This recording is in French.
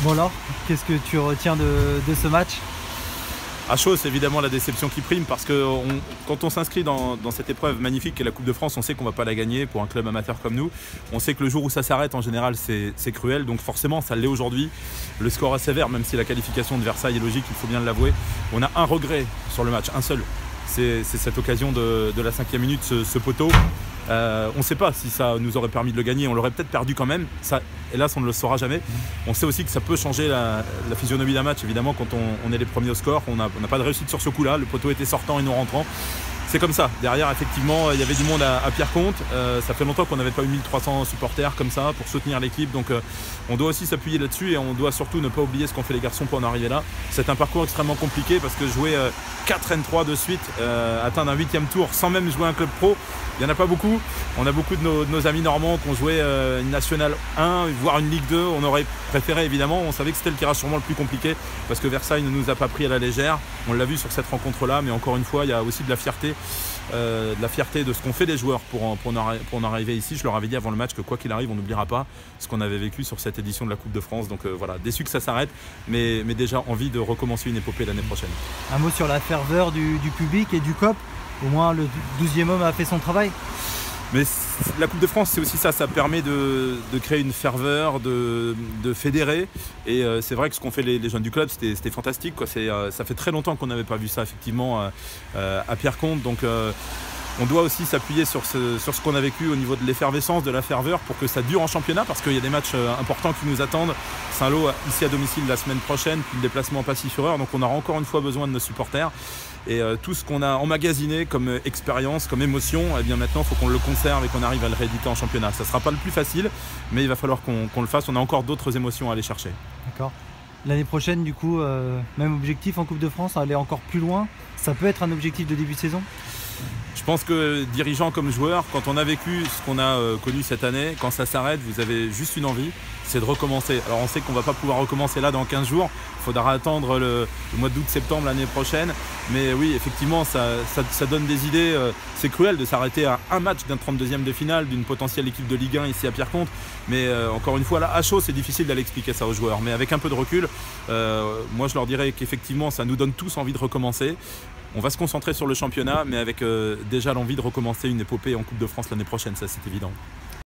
Bon alors, qu'est-ce que tu retiens de ce match? À chaud, c'est évidemment la déception qui prime parce que quand on s'inscrit dans cette épreuve magnifique qu'est la Coupe de France, on sait qu'on ne va pas la gagner pour un club amateur comme nous. On sait que le jour où ça s'arrête, en général, c'est cruel. Donc forcément, ça l'est aujourd'hui. Le score est sévère, même si la qualification de Versailles est logique, il faut bien l'avouer. On a un regret sur le match, un seul. C'est cette occasion de la 5e minute, ce poteau. On ne sait pas si ça nous aurait permis de le gagner, on l'aurait peut-être perdu quand même, ça, hélas on ne le saura jamais. On sait aussi que ça peut changer la physionomie d'un match, évidemment quand on est les premiers au score, on n'a pas de réussite sur ce coup-là, le poteau était sortant et nous rentrant. C'est comme ça, derrière effectivement il y avait du monde à Pierreconte, ça fait longtemps qu'on n'avait pas eu 1300 supporters comme ça pour soutenir l'équipe, donc on doit aussi s'appuyer là-dessus et on doit surtout ne pas oublier ce qu'ont fait les garçons pour en arriver là. C'est un parcours extrêmement compliqué parce que jouer 4 N3 de suite, atteindre un 8e tour sans même jouer un club pro, il n'y en a pas beaucoup. On a beaucoup de nos amis normands qui ont joué une Nationale 1, voire une Ligue 2. On aurait préféré évidemment, on savait que c'était le tirage sûrement le plus compliqué parce que Versailles ne nous a pas pris à la légère. On l'a vu sur cette rencontre-là, mais encore une fois, il y a aussi de la fierté de ce qu'ont fait les joueurs pour en arriver ici. Je leur avais dit avant le match que quoi qu'il arrive, on n'oubliera pas ce qu'on avait vécu sur cette édition de la Coupe de France. Donc voilà, déçu que ça s'arrête, mais déjà envie de recommencer une épopée l'année prochaine. Un mot sur la ferveur du public et du COP. Au moins le 12e homme a fait son travail. Mais la Coupe de France, c'est aussi ça, ça permet de créer une ferveur, de fédérer. Et c'est vrai que ce qu'ont fait les jeunes du club, c'était fantastique, quoi. Ça fait très longtemps qu'on n'avait pas vu ça, effectivement, à Pierreconte. Donc on doit aussi s'appuyer sur ce qu'on a vécu au niveau de l'effervescence, de la ferveur, pour que ça dure en championnat, parce qu'il y a des matchs importants qui nous attendent. Saint-Lô, ici à domicile la semaine prochaine, puis le déplacement à Passy-Fureur. Donc on aura encore une fois besoin de nos supporters. Et tout ce qu'on a emmagasiné comme expérience, comme émotion, eh bien maintenant il faut qu'on le conserve et qu'on arrive à le rééditer en championnat. Ça ne sera pas le plus facile, mais il va falloir qu'on le fasse. On a encore d'autres émotions à aller chercher. D'accord. L'année prochaine, du coup, même objectif en Coupe de France, aller encore plus loin. Ça peut être un objectif de début de saison? Je pense que dirigeants comme joueurs, quand on a vécu ce qu'on a connu cette année, quand ça s'arrête, vous avez juste une envie, c'est de recommencer. Alors on sait qu'on ne va pas pouvoir recommencer là dans 15 jours, il faudra attendre le mois d'août-septembre l'année prochaine. Mais oui, effectivement, ça donne des idées. C'est cruel de s'arrêter à un match d'un 32e de finale, d'une potentielle équipe de Ligue 1 ici à Pierreconte. Mais encore une fois, là, à chaud, c'est difficile d'aller expliquer ça aux joueurs. Mais avec un peu de recul, moi je leur dirais qu'effectivement, ça nous donne tous envie de recommencer. On va se concentrer sur le championnat, mais avec déjà l'envie de recommencer une épopée en Coupe de France l'année prochaine, ça c'est évident.